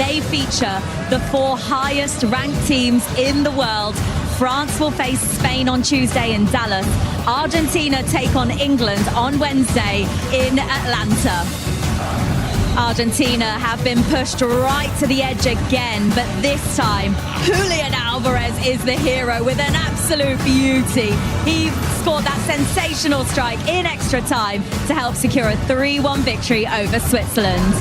they feature the 4 highest ranked teams in the world. France will face Spain on Tuesday in Dallas. Argentina take on England on Wednesday in Atlanta. Argentina have been pushed right to the edge again, but this time Julian Alvarez is the hero with an absolute beauty. He scored that sensational strike in extra time to help secure a 3-1 victory over Switzerland.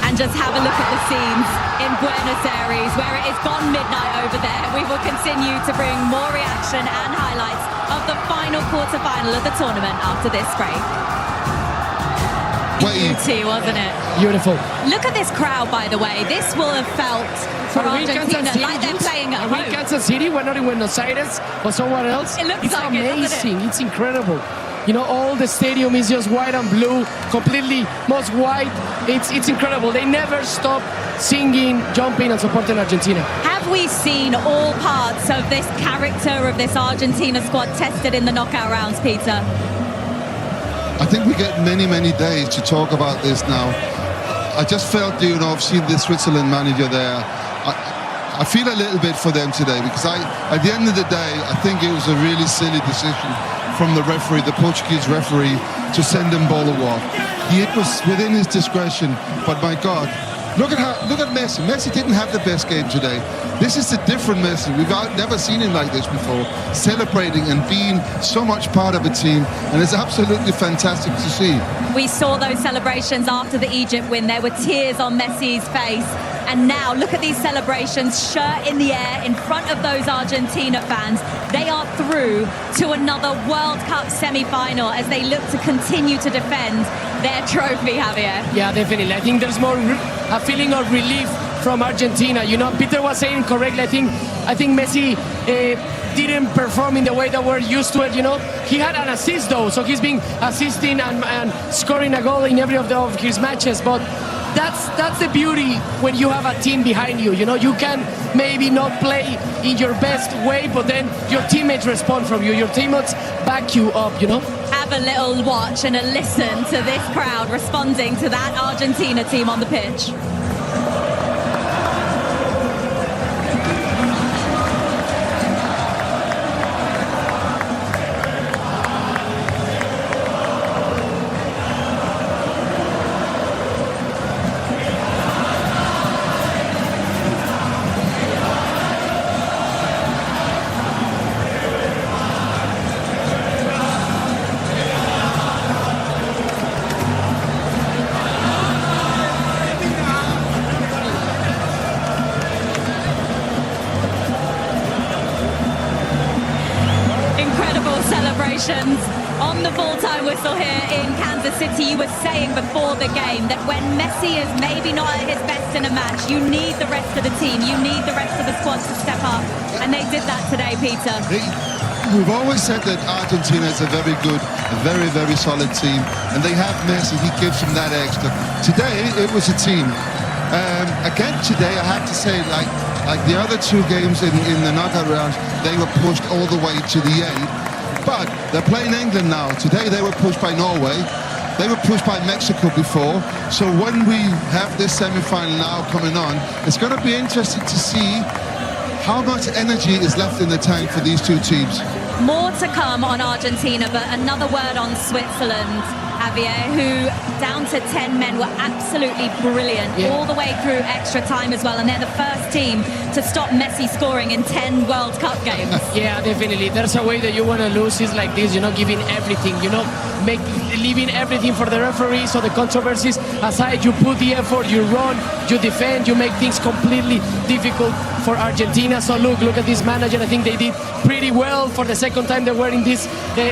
And just have a look at the scenes in Buenos Aires, where it is gone midnight over there. We will continue to bring more reaction and highlights of the final quarter-final of the tournament after this break. Beauty, wasn't it? Beautiful. Look at this crowd, by the way. This will have felt for Argentina like they're playing at home. Kansas City, we're not in Buenos Aires or somewhere else. It looks it's like amazing. It, it's incredible. You know, all the stadium is just white and blue, completely most white. It's incredible. They never stop singing, jumping, and supporting Argentina. Have we seen all parts of this character of this Argentina squad tested in the knockout rounds, Peter? I think we get many, many days to talk about this now. I just felt, you know, I've seen the Switzerland manager there. I feel a little bit for them today, because at the end of the day, I think it was a really silly decision from the referee, the Portuguese referee, to send them Bolowa. It was within his discretion, but my God, look at Messi. Messi didn't have the best game today. This is a different Messi. We've never seen him like this before, celebrating and being so much part of a team, and it's absolutely fantastic to see. We saw those celebrations after the Egypt win. There were tears on Messi's face. And now look at these celebrations, shirt in the air in front of those Argentina fans. They are through to another World Cup semi-final as they look to continue to defend their trophy, Javier. Yeah, definitely. I think there's more a feeling of relief from Argentina. You know, Peter was saying correctly. I think Messi didn't perform in the way that we're used to it. You know, he had an assist though, so he's been assisting and scoring a goal in every of his matches. But that's the beauty when you have a team behind you. You know, you can maybe not play in your best way, but then your teammates respond from you. Your teammates back you up, you know? Have a little watch and a listen to this crowd responding to that Argentina team on the pitch. On the full-time whistle here in Kansas City. You were saying before the game that when Messi is maybe not at his best in a match, you need the rest of the team, you need the rest of the squad to step up, and they did that today, Peter. We've always said that Argentina is a very good, a very, very solid team, and they have Messi. He gives them that extra. Today it was a team. Again today, I have to say, like the other 2 games in the knockout rounds, they were pushed all the way to the end. But they're playing England now. Today they were pushed by Norway. They were pushed by Mexico before. So when we have this semi-final now coming on, it's going to be interesting to see how much energy is left in the tank for these 2 teams. More to come on Argentina, but another word on Switzerland, Javier, who down to 10 men were absolutely brilliant all the way through extra time as well, and they're the first team to stop Messi scoring in 10 World Cup games. Yeah, definitely. There's a way that you want to lose is like this, you know, giving everything, you know, leaving everything for the referees or the controversies aside. You put the effort, you run, you defend, you make things completely difficult for Argentina. So look at this manager. I think they did pretty well for the second time they were in this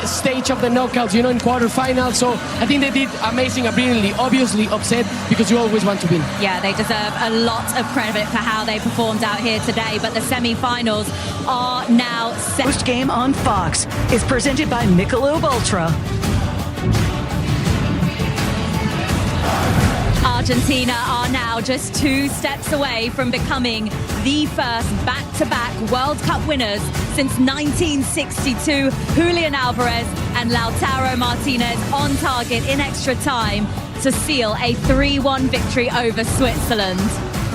stage of the knockouts, you know, in quarterfinals. So I think they did amazing and brilliantly. Obviously upset because you always want to win. Yeah, they deserve a lot of credit for how they performed out here today, but the semi-finals are now set. First game on Fox is presented by Michelob Ultra. Argentina are now just 2 steps away from becoming the first back-to-back World Cup winners since 1962. Julian Alvarez and Lautaro Martinez on target in extra time to seal a 3-1 victory over Switzerland.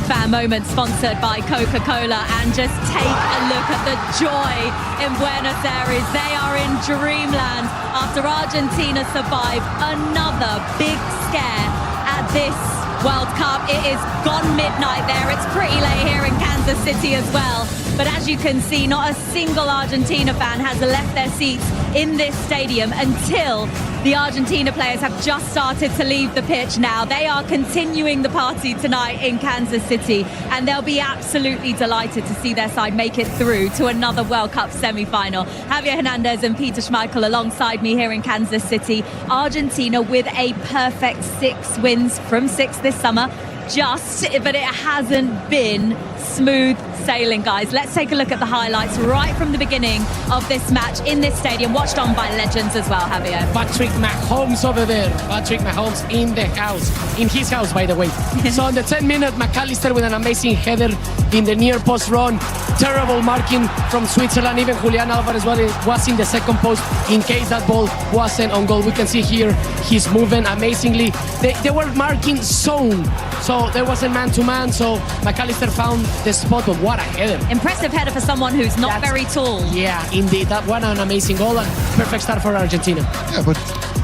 fan moment sponsored by Coca-Cola, and just take a look at the joy in Buenos Aires. They are in dreamland after Argentina survived another big scare at this World Cup. It is gone midnight there. It's pretty late here in Kansas City as well. But as you can see, not a single Argentina fan has left their seats in this stadium until the Argentina players have just started to leave the pitch now. They are continuing the party tonight in Kansas City, and they'll be absolutely delighted to see their side make it through to another World Cup semi-final. Javier Hernandez and Peter Schmeichel alongside me here in Kansas City. Argentina with a perfect 6 wins from 6 this summer. But it hasn't been smooth sailing, guys. Let's take a look at the highlights right from the beginning of this match in this stadium, watched on by legends as well, Javier. Patrick Mahomes over there. Patrick Mahomes in the house. In his house, by the way. So on the 10th minute, McAllister with an amazing header in the near post run. Terrible marking from Switzerland. Even Julian Alvarez was in the second post in case that ball wasn't on goal. We can see here he's moving amazingly. They were marking zone. So there wasn't man-to-man, so McAllister found the spot, but what a header. Impressive header for someone who's not very tall. Yeah, indeed. That one an amazing goal and perfect start for Argentina. Yeah, but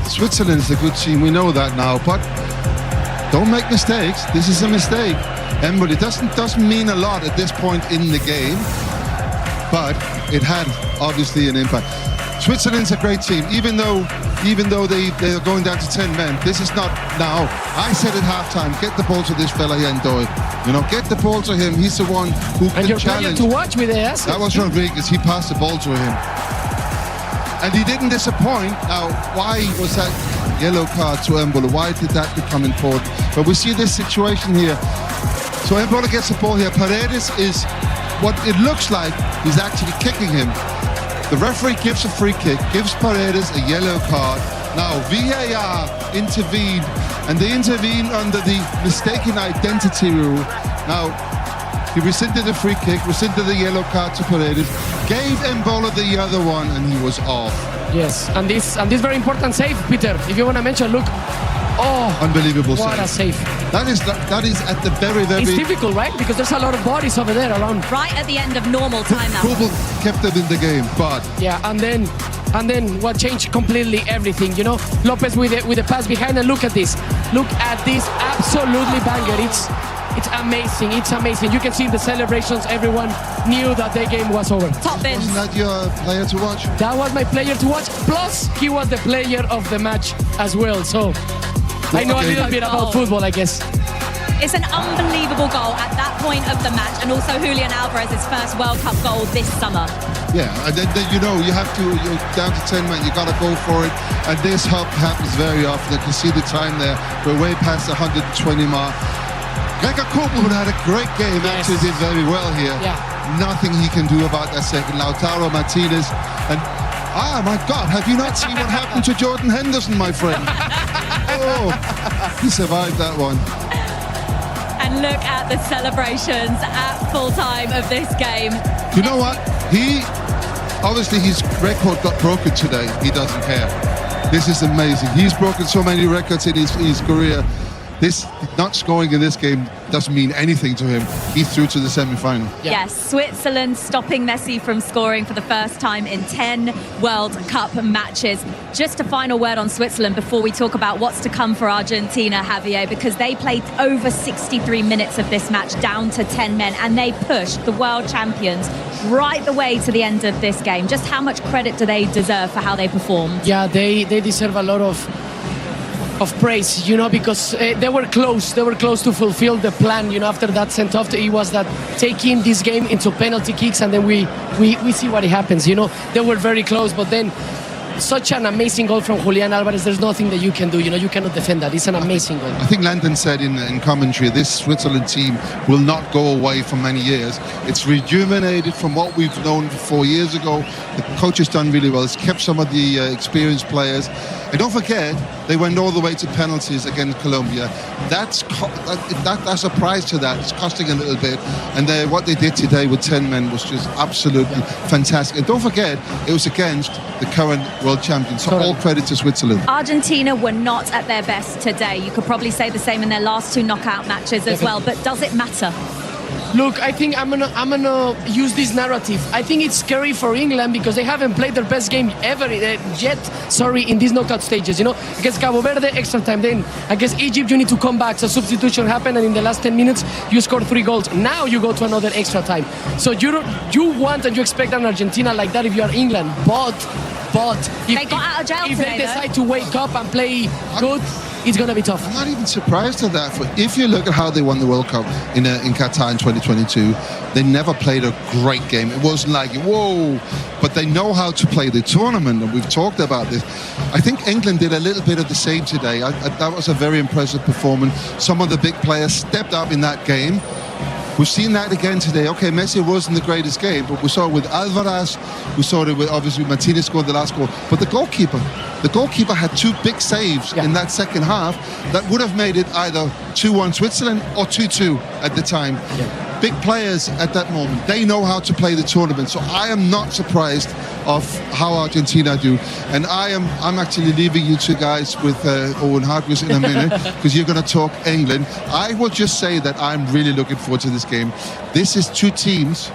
Switzerland is a good team. We know that now, but don't make mistakes. This is a mistake. But it doesn't mean a lot at this point in the game, but it had obviously an impact. Switzerland's a great team, even though they're going down to 10 men. This is not now. I said at halftime, get the ball to this fella here and do it. You know, get the ball to him. He's the one who and can challenge. To watch with the assist. That was Rodriguez. He passed the ball to him, and he didn't disappoint. Now, why was that yellow card to Embolo? Why did that become important? But we see this situation here. So Embolo gets the ball here. Paredes is what it looks like. He's actually kicking him. The referee gives a free kick, gives Paredes a yellow card. Now VAR intervened, and they intervened under the mistaken identity rule. Now he rescinded the free kick, rescinded the yellow card to Paredes, gave Embolo the other one, and he was off. Yes, and this very important save, Peter. If you want to mention, look. Oh, unbelievable what save. What a save. That is at the very... It's difficult, right? Because there's a lot of bodies over there around. Right at the end of normal time now. Kubel kept them in the game, but... Yeah, and then what changed completely everything, you know? Lopez with the pass behind, and look at this. Look at this, absolutely banger. It's amazing, it's amazing. You can see the celebrations, everyone knew that the game was over. Top bins. Wasn't that your player to watch? That was my player to watch, plus he was the player of the match as well, so... I know a little bit about football, I guess. It's an unbelievable goal at that point of the match, and also Julian Alvarez's first World Cup goal this summer. Yeah, and then you know, you're down to 10 men, you got to go for it, and this happens very often. You can see the time there, we're way past the 120 mark. Gregor Kobel had a great game, actually did very well here. Yeah. Nothing he can do about that second. Lautaro Martinez, and my God, have you not seen what happened to Jordan Henderson, my friend? Oh, he survived that one. And look at the celebrations at full time of this game. You know what? Obviously his record got broken today. He doesn't care. This is amazing. He's broken so many records in his career. This not scoring in this game doesn't mean anything to him. He's through to the semi-final. Yeah. Yes, Switzerland stopping Messi from scoring for the first time in 10 World Cup matches. Just a final word on Switzerland before we talk about what's to come for Argentina, Javier, because they played over 63 minutes of this match down to 10 men, and they pushed the world champions right the way to the end of this game. Just how much credit do they deserve for how they performed? Yeah, they deserve a lot of praise, you know, because they were close to fulfill the plan, you know, after that sent off. It was that taking this game into penalty kicks, and then we see what happens, you know. They were very close, but then such an amazing goal from Julian Alvarez. There's nothing that you can do, you know. You cannot defend that. It's an amazing goal. I think Landon said in commentary, this Switzerland team will not go away for many years. It's rejuvenated from what we've known 4 years ago. The coach has done really well. It's kept some of the experienced players. And don't forget, they went all the way to penalties against Colombia. That's a prize to that. It's costing a little bit. And what they did today with 10 men was just absolutely fantastic. And don't forget, it was against the current world champions. So all credit to Switzerland. Argentina were not at their best today. You could probably say the same in their last 2 knockout matches as well, but does it matter? Look, I think I'm gonna use this narrative. I think it's scary for England because they haven't played their best game ever yet. Sorry, in these knockout stages, you know, against Cabo Verde, extra time. Then against Egypt, you need to come back. So substitution happened, and in the last 10 minutes, you scored 3 goals. Now you go to another extra time. So you want and you expect an Argentina like that if you are England, but if they got out of jail if today, they decide to wake up and play good, it's going to be tough. I'm not even surprised at that. If you look at how they won the World Cup in Qatar in 2022, they never played a great game. It wasn't like, whoa, but they know how to play the tournament, and we've talked about this. I think England did a little bit of the same today. That was a very impressive performance. Some of the big players stepped up in that game. We've seen that again today. Okay, Messi wasn't the greatest game, but we saw it with Alvarez. We saw it with, obviously, Martinez scored the last goal. But the goalkeeper had 2 big saves in that second half that would have made it either 2-1 Switzerland or 2-2 at the time. Big players at that moment. They know how to play the tournament. So I am not surprised of how Argentina do. And I'm actually leaving you two guys with Owen Hargreaves in a minute because you're going to talk England. I will just say that I'm really looking forward to this game. This is 2 teams.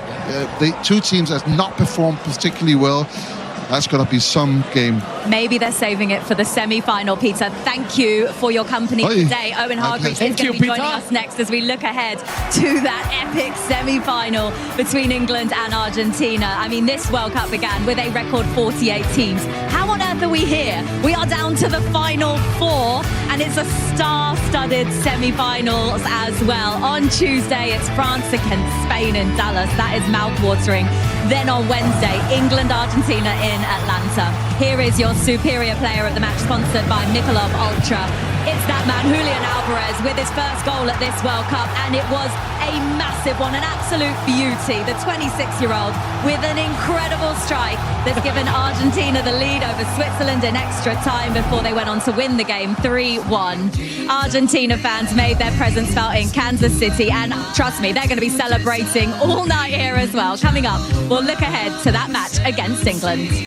2 teams that have not performed particularly well. That's going to be some game. Maybe they're saving it for the semi-final, Peter. Thank you for your company today. Owen Hargreaves is going to be joining us next as we look ahead to that epic semi-final between England and Argentina. I mean, this World Cup began with a record 48 teams. How on earth are we here? We are down to the final 4, and it's a star-studded semi-finals as well. On Tuesday, it's France against Spain in Dallas. That is mouth-watering. Then on Wednesday, England-Argentina in Atlanta. Here is your superior player of the match, sponsored by Michelob Ultra. It's that man, Julian Alvarez, with his first goal at this World Cup, and it was a massive one, an absolute beauty. The 26-year-old with an incredible strike that's given Argentina the lead over Switzerland in extra time before they went on to win the game 3-1. Argentina fans made their presence felt in Kansas City, and trust me, they're going to be celebrating all night here as well. Coming up, we'll look ahead to that match against England.